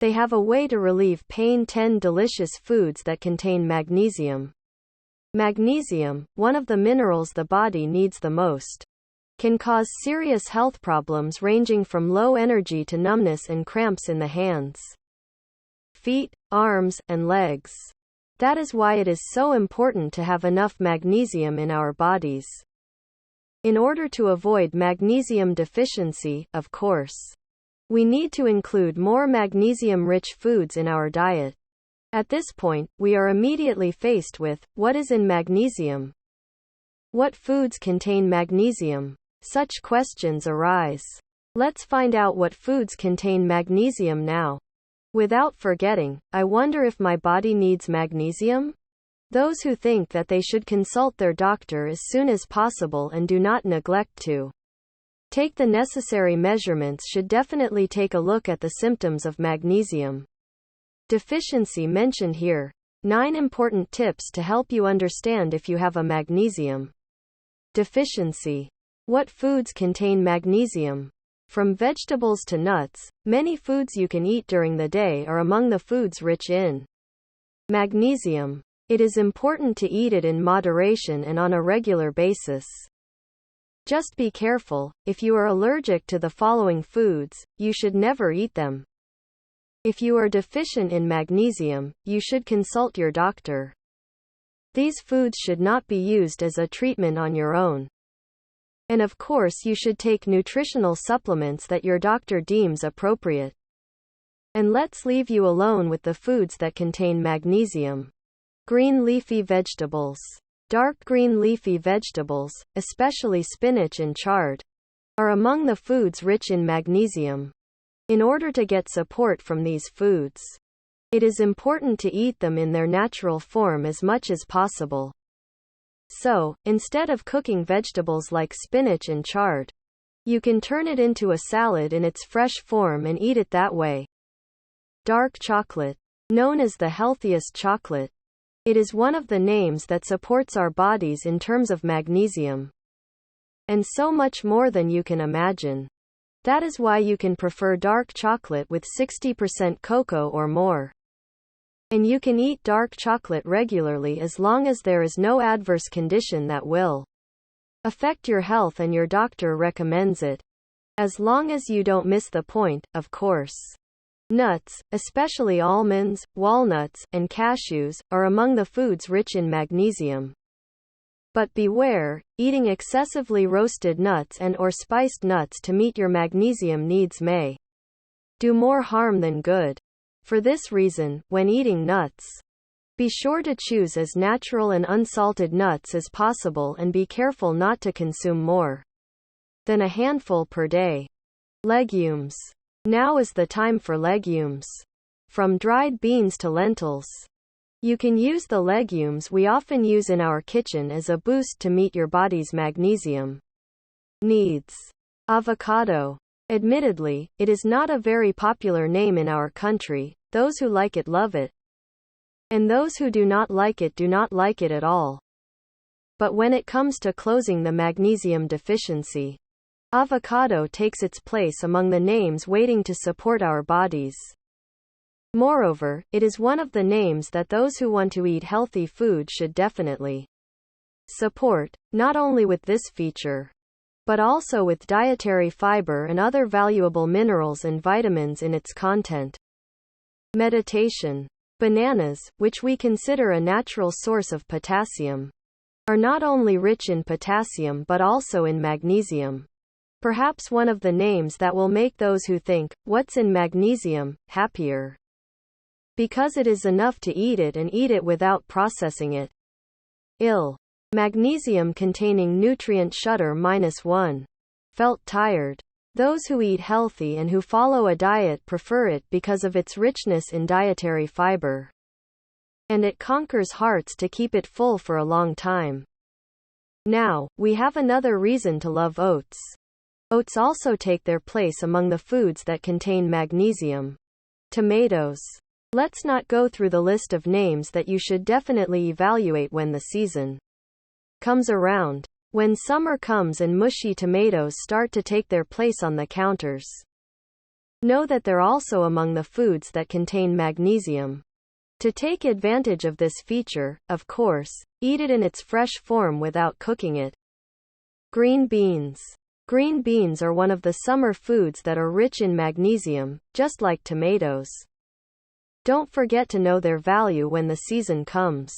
They have a way to relieve pain. 10 delicious foods that contain magnesium. Magnesium, one of the minerals the body needs the most, can cause serious health problems ranging from low energy to numbness and cramps in the hands, feet, arms, and legs. That is why it is so important to have enough magnesium in our bodies. In order to avoid magnesium deficiency, of course, we need to include more magnesium-rich foods in our diet. At this point, we are immediately faced with, what is in magnesium? What foods contain magnesium? Such questions arise. Let's find out what foods contain magnesium now. Without forgetting, I wonder if my body needs magnesium? Those who think that they should consult their doctor as soon as possible and do not neglect to take the necessary measurements should definitely take a look at the symptoms of magnesium deficiency mentioned here. 9 important tips to help you understand if you have a magnesium deficiency. What foods contain magnesium? From vegetables to nuts, many foods you can eat during the day are among the foods rich in magnesium. It is important to eat it in moderation and on a regular basis. Just be careful, if you are allergic to the following foods, you should never eat them. If you are deficient in magnesium, you should consult your doctor. These foods should not be used as a treatment on your own. And of course you should take nutritional supplements that your doctor deems appropriate. And let's leave you alone with the foods that contain magnesium. Green leafy vegetables. Dark green leafy vegetables, especially spinach and chard, are among the foods rich in magnesium. In order to get support from these foods, it is important to eat them in their natural form as much as possible. So, instead of cooking vegetables like spinach and chard, you can turn it into a salad in its fresh form and eat it that way. Dark chocolate. Known as the healthiest chocolate, it is one of the names that supports our bodies in terms of magnesium. And so much more than you can imagine. That is why you can prefer dark chocolate with 60% cocoa or more. And you can eat dark chocolate regularly as long as there is no adverse condition that will affect your health and your doctor recommends it. As long as you don't miss the point, of course. Nuts, especially almonds, walnuts, and cashews, are among the foods rich in magnesium. But beware, eating excessively roasted nuts and/or spiced nuts to meet your magnesium needs may do more harm than good. For this reason, when eating nuts, be sure to choose as natural and unsalted nuts as possible and be careful not to consume more than a handful per day. Legumes. Now is the time for legumes. From dried beans to lentils. You can use the legumes we often use in our kitchen as a boost to meet your body's magnesium needs. Avocado. Admittedly, it is not a very popular name in our country. Those who like it love it. And those who do not like it do not like it at all. But when it comes to closing the magnesium deficiency, avocado takes its place among the names waiting to support our bodies. Moreover, it is one of the names that those who want to eat healthy food should definitely support, not only with this feature, but also with dietary fiber and other valuable minerals and vitamins in its content. Meditation. Bananas, which we consider a natural source of potassium, are not only rich in potassium but also in magnesium. Perhaps one of the names that will make those who think, "What's in magnesium?" happier. Because it is enough to eat it and eat it without processing it. Magnesium containing nutrient shudder -1. Felt tired. Those who eat healthy and who follow a diet prefer it because of its richness in dietary fiber. And it conquers hearts to keep it full for a long time. Now, we have another reason to love oats. Oats also take their place among the foods that contain magnesium. Tomatoes. Let's not go through the list of names that you should definitely evaluate when the season comes around. When summer comes and mushy tomatoes start to take their place on the counters. Know that they're also among the foods that contain magnesium. To take advantage of this feature, of course, eat it in its fresh form without cooking it. Green beans. Green beans are one of the summer foods that are rich in magnesium, just like tomatoes. Don't forget to know their value when the season comes.